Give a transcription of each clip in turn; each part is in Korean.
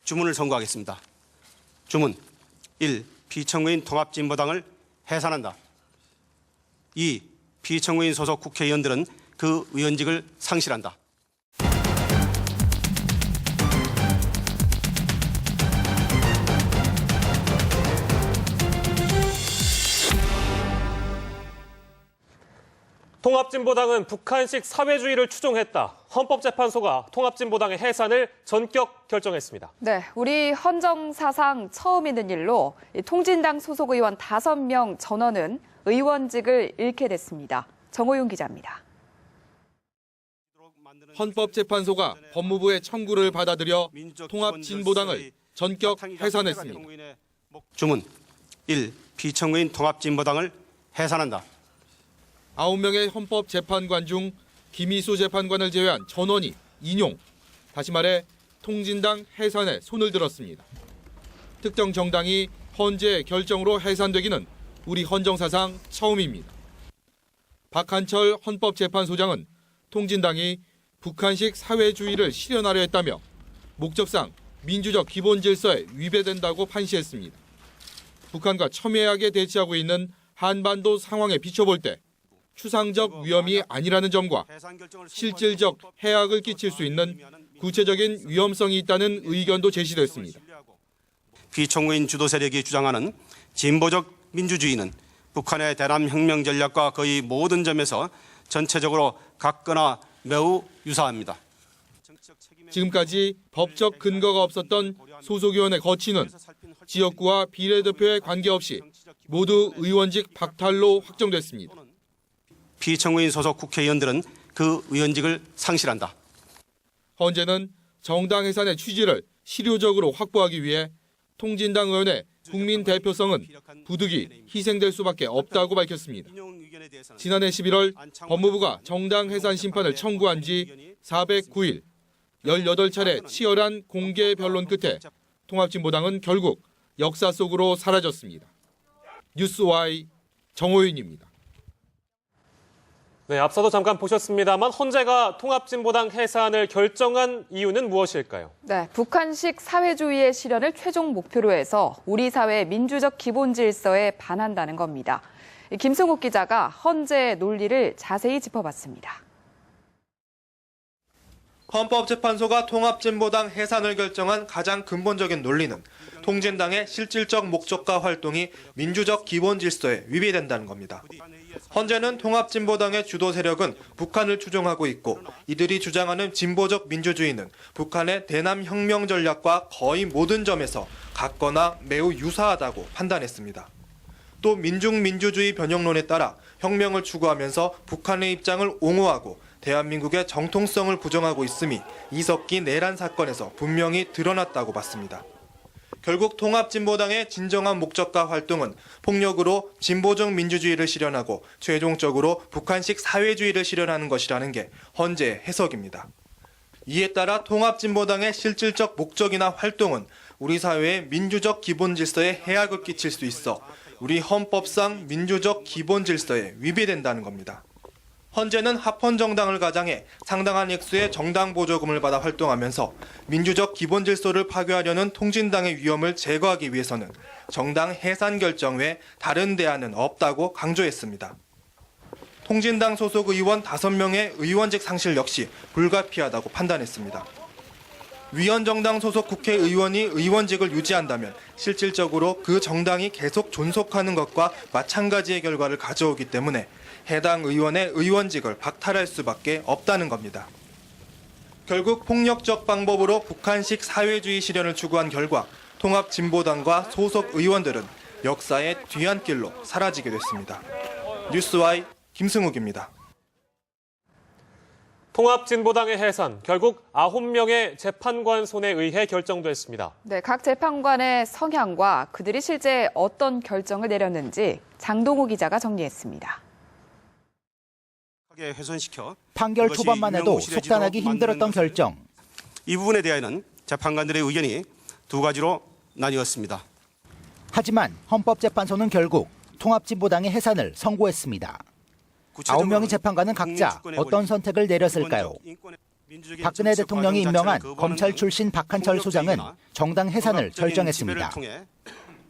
주문을 선고하겠습니다. 주문 1. 피청구인 통합진보당을 해산한다. 2. 피청구인 소속 국회의원들은 그 의원직을 상실한다. 통합진보당은 북한식 사회주의를 추종했다. 헌법재판소가 통합진보당의 해산을 전격 결정했습니다. 네, 우리 헌정 사상 처음 있는 일로 통진당 소속 의원 5명 전원은 의원직을 잃게 됐습니다. 정호윤 기자입니다. 헌법재판소가 법무부의 청구를 받아들여 통합진보당을 전격 해산했습니다. 주문 1. 피청구인 통합진보당을 해산한다. 9명의 헌법재판관 중 김희수 재판관을 제외한 전원이 인용, 다시 말해 통진당 해산에 손을 들었습니다. 특정 정당이 헌재 결정으로 해산되기는 우리 헌정사상 처음입니다. 박한철 헌법재판소장은 통진당이 북한식 사회주의를 실현하려 했다며 목적상 민주적 기본 질서에 위배된다고 판시했습니다. 북한과 첨예하게 대치하고 있는 한반도 상황에 비춰볼 때 추상적 위험이 아니라는 점과 실질적 해악을 끼칠 수 있는 구체적인 위험성이 있다는 의견도 제시됐습니다. 피청구인 주도 세력이 주장하는 진보적 민주주의는 북한의 대남 혁명 전략과 거의 모든 점에서 전체적으로 같거나 매우 유사합니다. 지금까지 법적 근거가 없었던 소속의원의 거취는 지역구와 비례대표에 관계없이 모두 의원직 박탈로 확정됐습니다. 피청구인 소속 국회의원들은 그 의원직을 상실한다. 헌재는 정당 해산의 취지를 실효적으로 확보하기 위해 통진당 의원의 국민 대표성은 부득이 희생될 수밖에 없다고 밝혔습니다. 지난해 11월 법무부가 정당 해산 심판을 청구한 지 409일, 18차례 치열한 공개 변론 끝에 통합진보당은 결국 역사 속으로 사라졌습니다. 뉴스와이 정호윤입니다. 네, 앞서도 잠깐 보셨습니다만 헌재가 통합진보당 해산을 결정한 이유는 무엇일까요? 네, 북한식 사회주의의 실현을 최종 목표로 해서 우리 사회의 민주적 기본 질서에 반한다는 겁니다. 김승욱 기자가 헌재의 논리를 자세히 짚어봤습니다. 헌법재판소가 통합진보당 해산을 결정한 가장 근본적인 논리는 통진당의 실질적 목적과 활동이 민주적 기본 질서에 위배된다는 겁니다. 헌재는 통합진보당의 주도 세력은 북한을 추종하고 있고 이들이 주장하는 진보적 민주주의는 북한의 대남 혁명 전략과 거의 모든 점에서 같거나 매우 유사하다고 판단했습니다. 또 민중민주주의 변형론에 따라 혁명을 추구하면서 북한의 입장을 옹호하고 대한민국의 정통성을 부정하고 있음이 이석기 내란 사건에서 분명히 드러났다고 봤습니다. 결국 통합진보당의 진정한 목적과 활동은 폭력으로 진보적 민주주의를 실현하고 최종적으로 북한식 사회주의를 실현하는 것이라는 게 헌재의 해석입니다. 이에 따라 통합진보당의 실질적 목적이나 활동은 우리 사회의 민주적 기본 질서에 해악을 끼칠 수 있어 우리 헌법상 민주적 기본 질서에 위배된다는 겁니다. 헌재는 합헌정당을 가장해 상당한 액수의 정당 보조금을 받아 활동하면서 민주적 기본 질서를 파괴하려는 통진당의 위험을 제거하기 위해서는 정당 해산 결정 외 다른 대안은 없다고 강조했습니다. 통진당 소속 의원 5명의 의원직 상실 역시 불가피하다고 판단했습니다. 위헌정당 소속 국회의원이 의원직을 유지한다면 실질적으로 그 정당이 계속 존속하는 것과 마찬가지의 결과를 가져오기 때문에 해당 의원의 의원직을 박탈할 수밖에 없다는 겁니다. 결국 폭력적 방법으로 북한식 사회주의 실현을 추구한 결과 통합진보당과 소속 의원들은 역사의 뒤안길로 사라지게 됐습니다. 뉴스와이 김승욱입니다. 통합진보당의 해산, 결국 9명의 재판관 손에 의해 결정됐습니다. 네, 각 재판관의 성향과 그들이 실제 어떤 결정을 내렸는지 장동호 기자가 정리했습니다. 판결 초반만 해도 속단하기 힘들었던 결정. 이 부분에 대해서는 재판관들의 의견이 두 가지로 나뉘었습니다. 하지만 헌법재판소는 결국 통합진보당의 해산을 선고했습니다. 9명의 재판관은 각자 어떤 선택을 내렸을까요? 박근혜 대통령이 임명한 검찰 출신 박한철 소장은 정당 해산을 결정했습니다.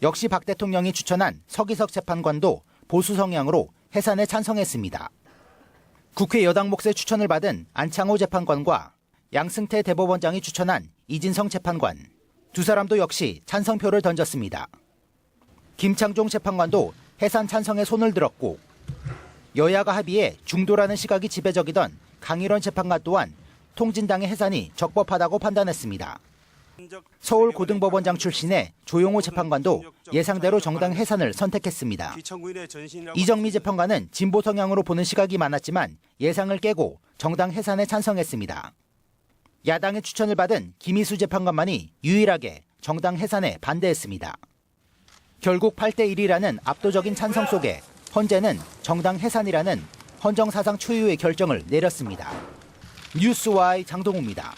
역시 박 대통령이 추천한 서기석 재판관도 보수 성향으로 해산에 찬성했습니다. 국회 여당 몫의 추천을 받은 안창호 재판관과 양승태 대법원장이 추천한 이진성 재판관, 두 사람도 역시 찬성표를 던졌습니다. 김창종 재판관도 해산 찬성에 손을 들었고, 여야가 합의해 중도라는 시각이 지배적이던 강일원 재판관 또한 통진당의 해산이 적법하다고 판단했습니다. 서울고등법원장 출신의 조용호 재판관도 예상대로 정당 해산을 선택했습니다. 이정미 재판관은 진보 성향으로 보는 시각이 많았지만 예상을 깨고 정당 해산에 찬성했습니다. 야당의 추천을 받은 김희수 재판관만이 유일하게 정당 해산에 반대했습니다. 결국 8대1이라는 압도적인 찬성 속에 헌재는 정당 해산이라는 헌정사상 초유의 결정을 내렸습니다. 뉴스와이 장동우입니다.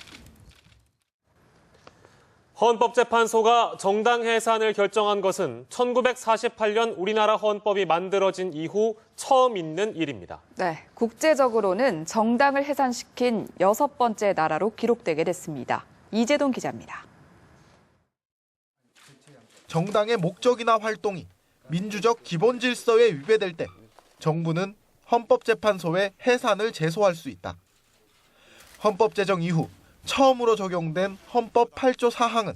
헌법재판소가 정당 해산을 결정한 것은 1948년 우리나라 헌법이 만들어진 이후 처음 있는 일입니다. 네, 국제적으로는 정당을 해산시킨 6번째 나라로 기록되게 됐습니다. 이재동 기자입니다. 정당의 목적이나 활동이 민주적 기본 질서에 위배될 때 정부는 헌법재판소에 해산을 제소할 수 있다. 헌법 제정 이후 처음으로 적용된 헌법 8조 4항은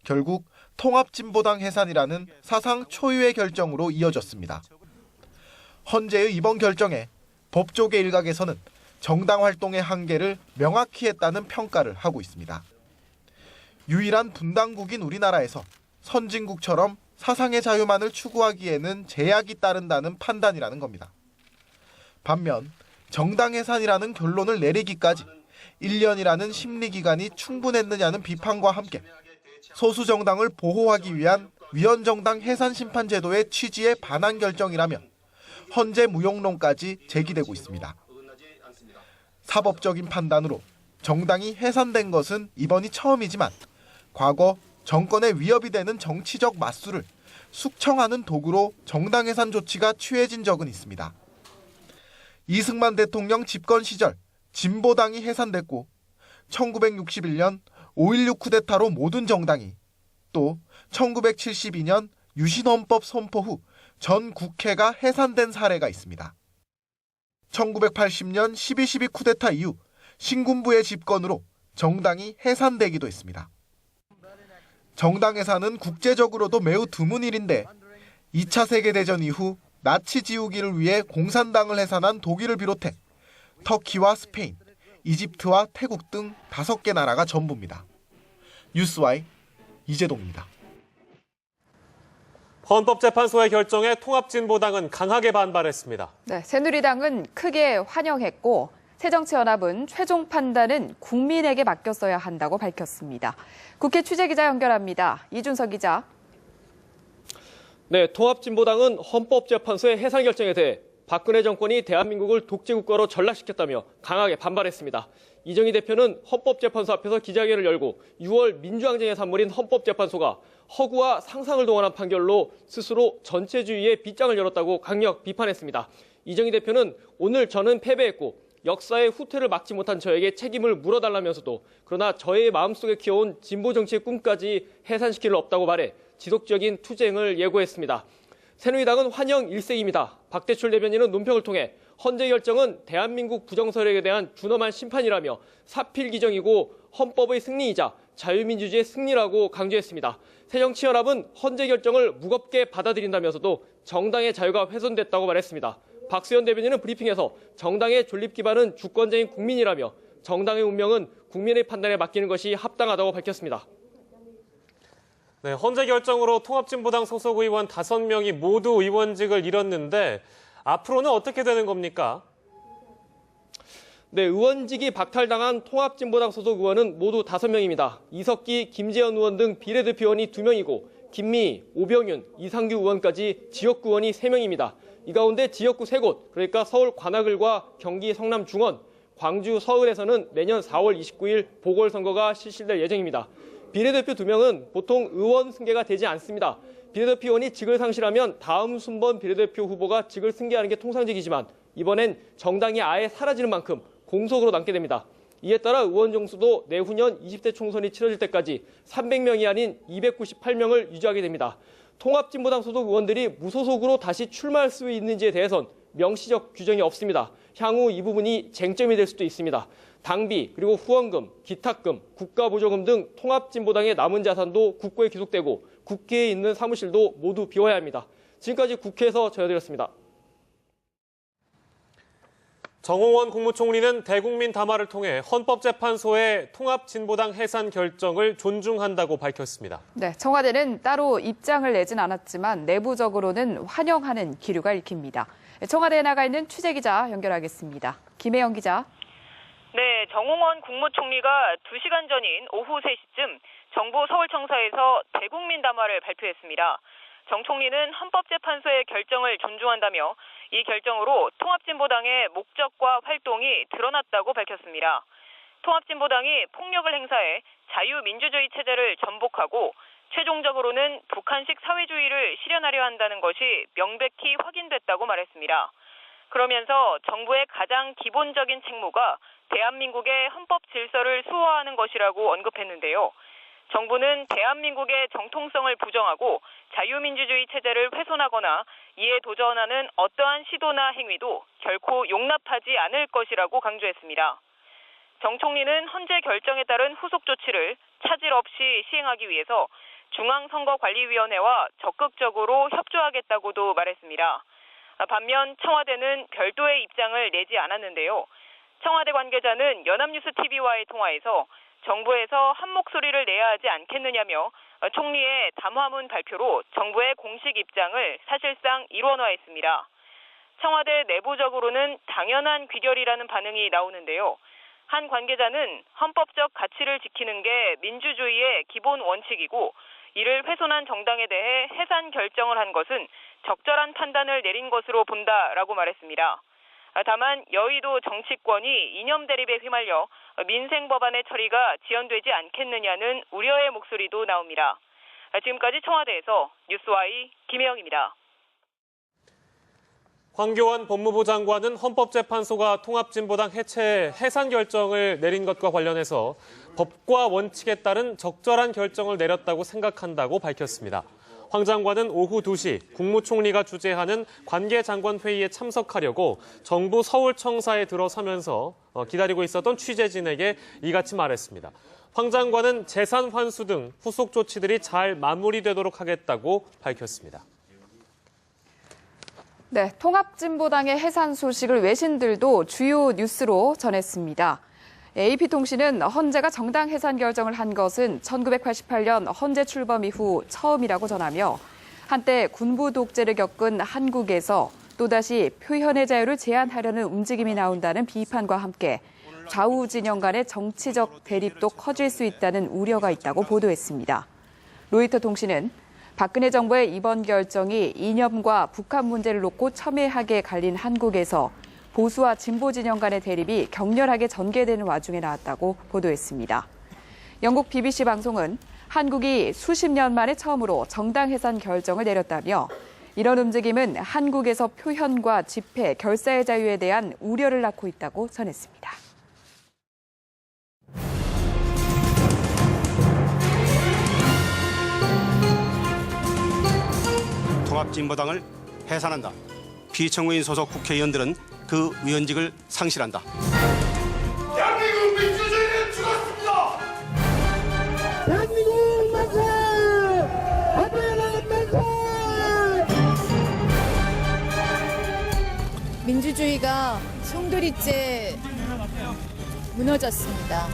결국 통합진보당 해산이라는 사상 초유의 결정으로 이어졌습니다. 헌재의 이번 결정에 법조계 일각에서는 정당 활동의 한계를 명확히 했다는 평가를 하고 있습니다. 유일한 분당국인 우리나라에서 선진국처럼 사상의 자유만을 추구하기에는 제약이 따른다는 판단이라는 겁니다. 반면 정당 해산이라는 결론을 내리기까지 1년이라는 심리기간이 충분했느냐는 비판과 함께 소수 정당을 보호하기 위한 위헌정당 해산심판제도의 취지에 반한 결정이라며 헌재 무용론까지 제기되고 있습니다. 사법적인 판단으로 정당이 해산된 것은 이번이 처음이지만 과거 정권에 위협이 되는 정치적 맞수를 숙청하는 도구로 정당 해산 조치가 취해진 적은 있습니다. 이승만 대통령 집권 시절 진보당이 해산됐고 1961년 5.16 쿠데타로 모든 정당이, 또 1972년 유신헌법 선포 후 전 국회가 해산된 사례가 있습니다. 1980년 12.12 쿠데타 이후 신군부의 집권으로 정당이 해산되기도 했습니다. 정당 해산은 국제적으로도 매우 드문 일인데 2차 세계대전 이후 나치 지우기를 위해 공산당을 해산한 독일을 비롯해 터키와 스페인, 이집트와 태국 등 5개 나라가 전부입니다. 뉴스와이 이재동입니다. 헌법재판소의 결정에 통합진보당은 강하게 반발했습니다. 네, 새누리당은 크게 환영했고 새정치연합은 최종 판단은 국민에게 맡겼어야 한다고 밝혔습니다. 국회 취재기자 연결합니다. 이준석 기자. 네, 통합진보당은 헌법재판소의 해산 결정에 대해 박근혜 정권이 대한민국을 독재국가로 전락시켰다며 강하게 반발했습니다. 이정희 대표는 헌법재판소 앞에서 기자회견을 열고 6월 민주항쟁의 산물인 헌법재판소가 허구와 상상을 동원한 판결로 스스로 전체주의의 빗장을 열었다고 강력 비판했습니다. 이정희 대표는 오늘 저는 패배했고 역사의 후퇴를 막지 못한 저에게 책임을 물어달라면서도 그러나 저의 마음속에 키워온 진보 정치의 꿈까지 해산시킬 수 없다고 말해 지속적인 투쟁을 예고했습니다. 새누리당은 환영 일색입니다. 박대출 대변인은 논평을 통해 헌재 결정은 대한민국 부정세력에 대한 준엄한 심판이라며 사필 기정이고 헌법의 승리이자 자유민주주의의 승리라고 강조했습니다. 새정치연합은 헌재 결정을 무겁게 받아들인다면서도 정당의 자유가 훼손됐다고 말했습니다. 박수현 대변인은 브리핑에서 정당의 존립 기반은 주권자인 국민이라며 정당의 운명은 국민의 판단에 맡기는 것이 합당하다고 밝혔습니다. 네, 헌재 결정으로 통합진보당 소속 의원 5명이 모두 의원직을 잃었는데 앞으로는 어떻게 되는 겁니까? 네, 의원직이 박탈당한 통합진보당 소속 의원은 모두 5명입니다. 이석기, 김재현 의원 등 비례대표 의원이 2명이고 김미희, 오병윤, 이상규 의원까지 지역구 의원이 3명입니다. 이 가운데 지역구 3곳, 그러니까 서울 관악을과 경기 성남 중원, 광주 서울에서는 내년 4월 29일 보궐선거가 실시될 예정입니다. 비례대표 2명은 보통 의원 승계가 되지 않습니다. 비례대표 의원이 직을 상실하면 다음 순번 비례대표 후보가 직을 승계하는 게 통상적이지만 이번엔 정당이 아예 사라지는 만큼 공석으로 남게 됩니다. 이에 따라 의원 정수도 내후년 20대 총선이 치러질 때까지 300명이 아닌 298명을 유지하게 됩니다. 통합진보당 소속 의원들이 무소속으로 다시 출마할 수 있는지에 대해선 명시적 규정이 없습니다. 향후 이 부분이 쟁점이 될 수도 있습니다. 당비, 그리고 후원금, 기탁금, 국가보조금 등 통합진보당의 남은 자산도 국고에 기속되고 국회에 있는 사무실도 모두 비워야 합니다. 지금까지 국회에서 전해드렸습니다. 정홍원 국무총리는 대국민 담화를 통해 헌법재판소의 통합진보당 해산 결정을 존중한다고 밝혔습니다. 네, 청와대는 따로 입장을 내진 않았지만 내부적으로는 환영하는 기류가 읽힙니다. 청와대에 나가 있는 취재기자 연결하겠습니다. 김혜영 기자. 네, 정홍원 국무총리가 2시간 전인 오후 3시쯤 정부 서울청사에서 대국민 담화를 발표했습니다. 정 총리는 헌법재판소의 결정을 존중한다며 이 결정으로 통합진보당의 목적과 활동이 드러났다고 밝혔습니다. 통합진보당이 폭력을 행사해 자유민주주의 체제를 전복하고 최종적으로는 북한식 사회주의를 실현하려 한다는 것이 명백히 확인됐다고 말했습니다. 그러면서 정부의 가장 기본적인 책무가 대한민국의 헌법 질서를 수호하는 것이라고 언급했는데요. 정부는 대한민국의 정통성을 부정하고 자유민주주의 체제를 훼손하거나 이에 도전하는 어떠한 시도나 행위도 결코 용납하지 않을 것이라고 강조했습니다. 정 총리는 헌재 결정에 따른 후속 조치를 차질 없이 시행하기 위해서 중앙선거관리위원회와 적극적으로 협조하겠다고도 말했습니다. 반면 청와대는 별도의 입장을 내지 않았는데요. 청와대 관계자는 연합뉴스TV와의 통화에서 정부에서 한 목소리를 내야 하지 않겠느냐며 총리의 담화문 발표로 정부의 공식 입장을 사실상 일원화했습니다. 청와대 내부적으로는 당연한 귀결이라는 반응이 나오는데요. 한 관계자는 헌법적 가치를 지키는 게 민주주의의 기본 원칙이고 이를 훼손한 정당에 대해 해산 결정을 한 것은 적절한 판단을 내린 것으로 본다라고 말했습니다. 다만 여의도 정치권이 이념 대립에 휘말려 민생 법안의 처리가 지연되지 않겠느냐는 우려의 목소리도 나옵니다. 지금까지 청와대에서 뉴스와이 김혜영입니다. 황교안 법무부 장관은 헌법재판소가 통합진보당 해산 결정을 내린 것과 관련해서 법과 원칙에 따른 적절한 결정을 내렸다고 생각한다고 밝혔습니다. 황 장관은 오후 2시 국무총리가 주재하는 관계장관 회의에 참석하려고 정부 서울청사에 들어서면서 기다리고 있었던 취재진에게 이같이 말했습니다. 황 장관은 재산 환수 등 후속 조치들이 잘 마무리되도록 하겠다고 밝혔습니다. 네, 통합진보당의 해산 소식을 외신들도 주요 뉴스로 전했습니다. AP통신은 헌재가 정당 해산 결정을 한 것은 1988년 헌재 출범 이후 처음이라고 전하며 한때 군부 독재를 겪은 한국에서 또다시 표현의 자유를 제한하려는 움직임이 나온다는 비판과 함께 좌우 진영 간의 정치적 대립도 커질 수 있다는 우려가 있다고 보도했습니다. 로이터 통신은 박근혜 정부의 이번 결정이 이념과 북한 문제를 놓고 첨예하게 갈린 한국에서 보수와 진보 진영 간의 대립이 격렬하게 전개되는 와중에 나왔다고 보도했습니다. 영국 BBC 방송은 한국이 수십 년 만에 처음으로 정당 해산 결정을 내렸다며 이런 움직임은 한국에서 표현과 집회, 결사의 자유에 대한 우려를 낳고 있다고 전했습니다. 통합진보당을 해산한다. 피청구인 소속 국회의원들은 그 위원직을 상실한다. 대한민국 민주주의는 죽었습니다. 대한민국 만세! 헌법의 만세! 민주주의가 송두리째 무너졌습니다.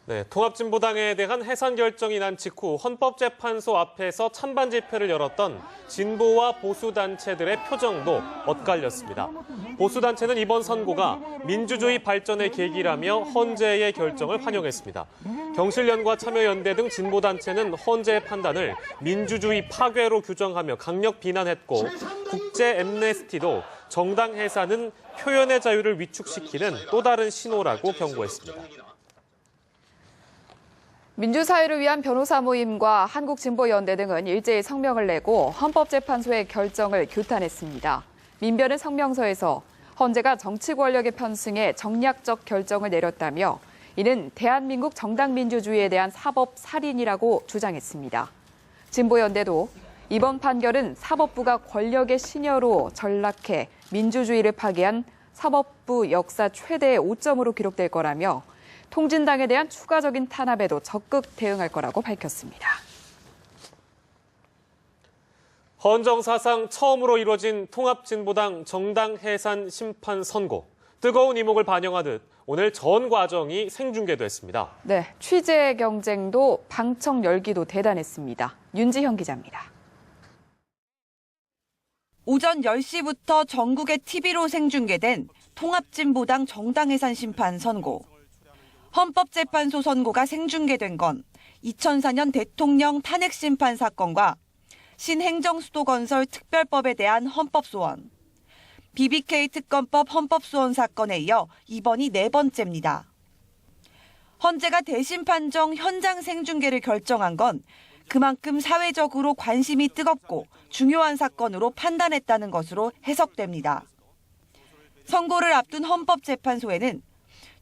네, 통합진보당에 대한 해산 결정이 난 직후 헌법재판소 앞에서 찬반 집회를 열었던 진보와 보수단체들의 표정도 엇갈렸습니다. 보수단체는 이번 선고가 민주주의 발전의 계기라며 헌재의 결정을 환영했습니다. 경실련과 참여연대 등 진보단체는 헌재의 판단을 민주주의 파괴로 규정하며 강력 비난했고 국제 엠네스티도 정당 해산은 표현의 자유를 위축시키는 또 다른 신호라고 경고했습니다. 민주사회를 위한 변호사 모임과 한국진보연대 등은 일제히 성명을 내고 헌법재판소의 결정을 규탄했습니다. 민변은 성명서에서 헌재가 정치 권력의 편승에 정략적 결정을 내렸다며 이는 대한민국 정당 민주주의에 대한 사법 살인이라고 주장했습니다. 진보연대도 이번 판결은 사법부가 권력의 시녀로 전락해 민주주의를 파괴한 사법부 역사 최대의 오점으로 기록될 거라며 통진당에 대한 추가적인 탄압에도 적극 대응할 거라고 밝혔습니다. 헌정사상 처음으로 이뤄진 통합진보당 정당 해산 심판 선고. 뜨거운 이목을 반영하듯 오늘 전 과정이 생중계됐습니다. 네, 취재 경쟁도 방청 열기도 대단했습니다. 윤지현 기자입니다. 오전 10시부터 전국의 TV로 생중계된 통합진보당 정당 해산 심판 선고. 헌법재판소 선고가 생중계된 건 2004년 대통령 탄핵심판 사건과 신행정수도건설 특별법에 대한 헌법소원, BBK 특검법 헌법소원 사건에 이어 이번이 4번째입니다. 헌재가 대심 판정 현장 생중계를 결정한 건 그만큼 사회적으로 관심이 뜨겁고 중요한 사건으로 판단했다는 것으로 해석됩니다. 선고를 앞둔 헌법재판소에는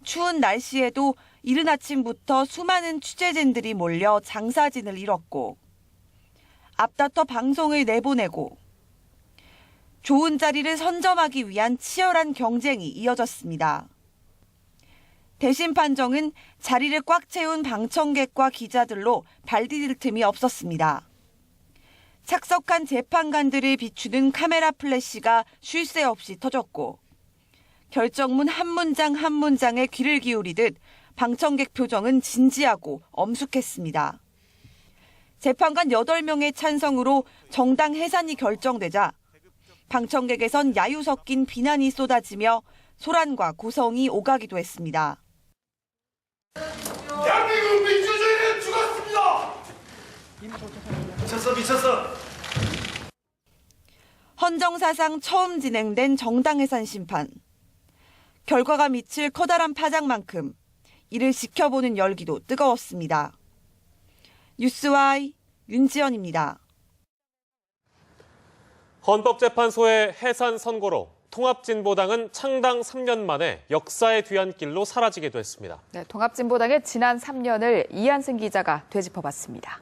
추운 날씨에도 이른 아침부터 수많은 취재진들이 몰려 장사진을 이뤘고 앞다퉈 방송을 내보내고 좋은 자리를 선점하기 위한 치열한 경쟁이 이어졌습니다. 대심 판정은 자리를 꽉 채운 방청객과 기자들로 발디딜 틈이 없었습니다. 착석한 재판관들을 비추는 카메라 플래시가 쉴 새 없이 터졌고 결정문 한 문장 한 문장에 귀를 기울이듯 방청객 표정은 진지하고 엄숙했습니다. 재판관 8명의 찬성으로 정당 해산이 결정되자 방청객에선 야유 섞인 비난이 쏟아지며 소란과 고성이 오가기도 했습니다. 대한민국 민주주의는 죽었습니다. 미쳤어. 헌정사상 처음 진행된 정당 해산 심판. 결과가 미칠 커다란 파장만큼 이를 지켜보는 열기도 뜨거웠습니다. 뉴스와이 윤지연입니다. 헌법재판소의 해산 선고로 통합진보당은 창당 3년 만에 역사의 뒤안길로 사라지게 됐습니다. 네, 통합진보당의 지난 3년을 이한승 기자가 되짚어봤습니다.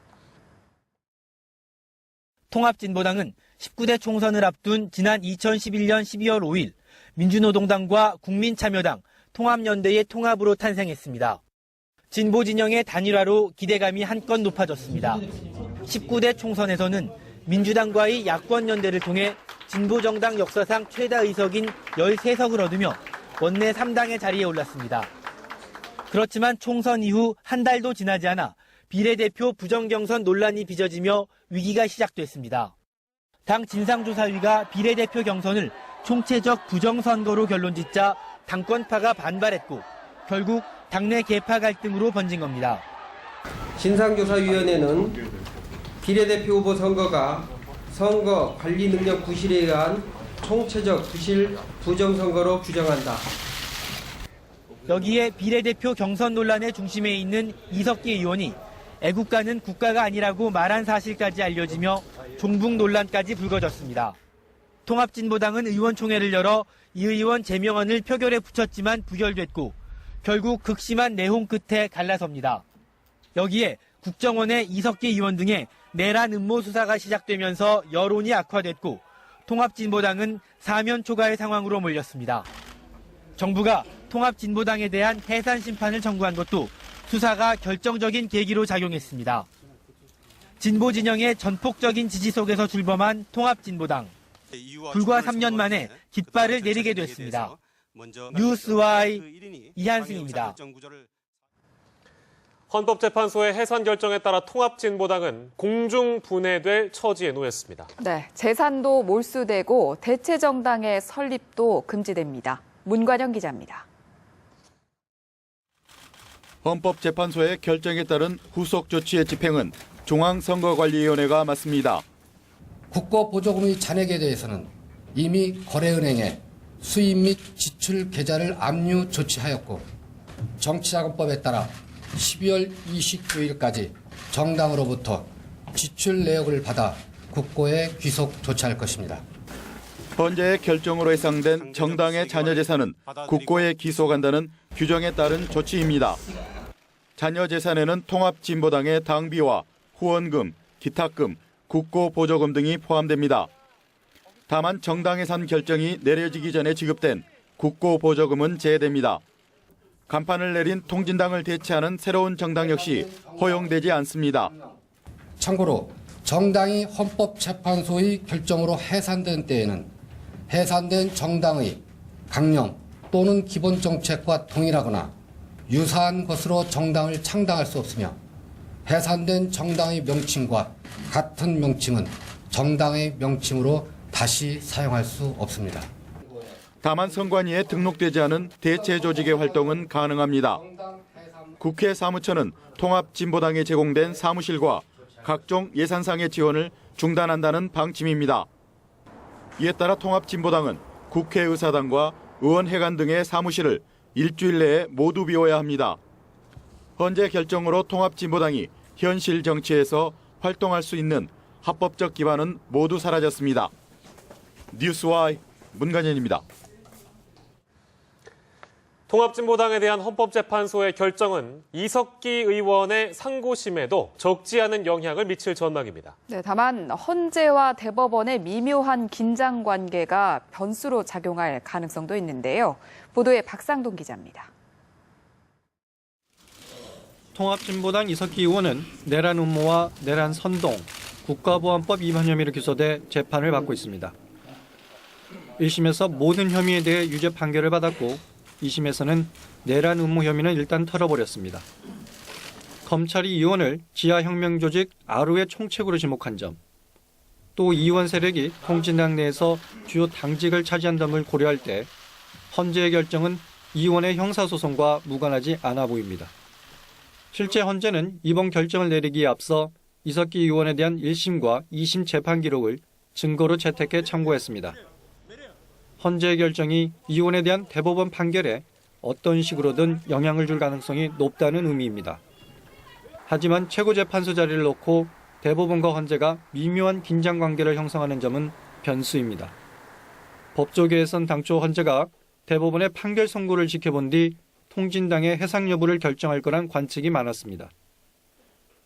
통합진보당은 19대 총선을 앞둔 지난 2011년 12월 5일 민주노동당과 국민참여당, 통합연대의 통합으로 탄생했습니다. 진보 진영의 단일화로 기대감이 한껏 높아졌습니다. 19대 총선에서는 민주당과의 야권 연대를 통해 진보정당 역사상 최다 의석인 13석을 얻으며 원내 3당의 자리에 올랐습니다. 그렇지만 총선 이후 한 달도 지나지 않아 비례대표 부정경선 논란이 빚어지며 위기가 시작됐습니다. 당 진상조사위가 비례대표 경선을 총체적 부정선거로 결론짓자 당권파가 반발했고 결국 당내 계파 갈등으로 번진 겁니다. 진상조사위원회는 비례대표 후보 선거가 선거 관리 능력 부실에 의한 총체적 부실 부정선거로 규정한다. 여기에 비례대표 경선 논란의 중심에 있는 이석기 의원이 애국가는 국가가 아니라고 말한 사실까지 알려지며 종북 논란까지 불거졌습니다. 통합진보당은 의원총회를 열어 이 의원 제명안을 표결에 붙였지만 부결됐고 결국 극심한 내홍 끝에 갈라섭니다. 여기에 국정원의 이석기 의원 등의 내란 음모 수사가 시작되면서 여론이 악화됐고 통합진보당은 사면 초과의 상황으로 몰렸습니다. 정부가 통합진보당에 대한 해산 심판을 청구한 것도 수사가 결정적인 계기로 작용했습니다. 진보 진영의 전폭적인 지지 속에서 출범한 통합진보당. 불과 3년 만에 깃발을 내리게 됐습니다. 뉴스와이 이한승입니다. 헌법재판소의 해산 결정에 따라 통합진보당은 공중분해될 처지에 놓였습니다. 네, 재산도 몰수되고 대체정당의 설립도 금지됩니다. 문관영 기자입니다. 헌법재판소의 결정에 따른 후속 조치의 집행은 중앙선거관리위원회가 맡습니다. 국고보조금의 잔액에 대해서는 이미 거래은행에 수입 및 지출 계좌를 압류 조치하였고 정치자금법에 따라 12월 29일까지 정당으로부터 지출 내역을 받아 국고에 귀속 조치할 것입니다. 헌재의 결정으로 해상된 정당의 자녀 재산은 국고에 기소한다는 규정에 따른 조치입니다. 자녀 재산에는 통합진보당의 당비와 후원금, 기탁금, 국고 보조금 등이 포함됩니다. 다만 정당 해산 결정이 내려지기 전에 지급된 국고 보조금은 제외됩니다. 간판을 내린 통진당을 대체하는 새로운 정당 역시 허용되지 않습니다. 참고로 정당이 헌법재판소의 결정으로 해산된 때에는 해산된 정당의 강령 또는 기본 정책과 동일하거나 유사한 것으로 정당을 창당할 수 없으며 해산된 정당의 명칭과 같은 명칭은 정당의 명칭으로 다시 사용할 수 없습니다. 다만 선관위에 등록되지 않은 대체 조직의 활동은 가능합니다. 국회 사무처는 통합진보당에 제공된 사무실과 각종 예산상의 지원을 중단한다는 방침입니다. 이에 따라 통합진보당은 국회의사당과 의원회관 등의 사무실을 일주일 내에 모두 비워야 합니다. 헌재 결정으로 통합진보당이 현실 정치에서 활동할 수 있는 합법적 기반은 모두 사라졌습니다. 뉴스와이 문관현입니다. 통합진보당에 대한 헌법재판소의 결정은 이석기 의원의 상고심에도 적지 않은 영향을 미칠 전망입니다. 네, 다만 헌재와 대법원의 미묘한 긴장 관계가 변수로 작용할 가능성도 있는데요. 보도에 박상동 기자입니다. 통합진보당 이석기 의원은 내란 음모와 내란 선동, 국가보안법 위반 혐의로 기소돼 재판을 받고 있습니다. 1심에서 모든 혐의에 대해 유죄 판결을 받았고 2심에서는 내란 음모 혐의는 일단 털어버렸습니다. 검찰이 이 의원을 지하혁명조직 아루의 총책으로 지목한 점, 또 이 의원 세력이 통진당 내에서 주요 당직을 차지한 점을 고려할 때 헌재의 결정은 이 의원의 형사소송과 무관하지 않아 보입니다. 실제 헌재는 이번 결정을 내리기에 앞서 이석기 의원에 대한 1심과 2심 재판 기록을 증거로 채택해 참고했습니다. 헌재의 결정이 이 의원에 대한 대법원 판결에 어떤 식으로든 영향을 줄 가능성이 높다는 의미입니다. 하지만 최고재판소 자리를 놓고 대법원과 헌재가 미묘한 긴장 관계를 형성하는 점은 변수입니다. 법조계에선 당초 헌재가 대법원의 판결 선고를 지켜본 뒤 통진당의 해상 여부를 결정할 거란 관측이 많았습니다.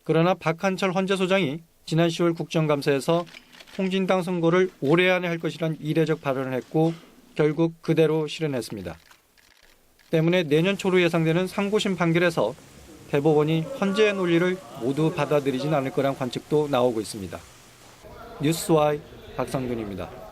그러나 박한철 헌재소장이 지난 10월 국정감사에서 통진당 선고를 올해 안에 할 것이란 이례적 발언을 했고 결국 그대로 실현했습니다. 때문에 내년 초로 예상되는 상고심 판결에서 대법원이 헌재의 논리를 모두 받아들이진 않을 거란 관측도 나오고 있습니다. 뉴스와이 박상균입니다.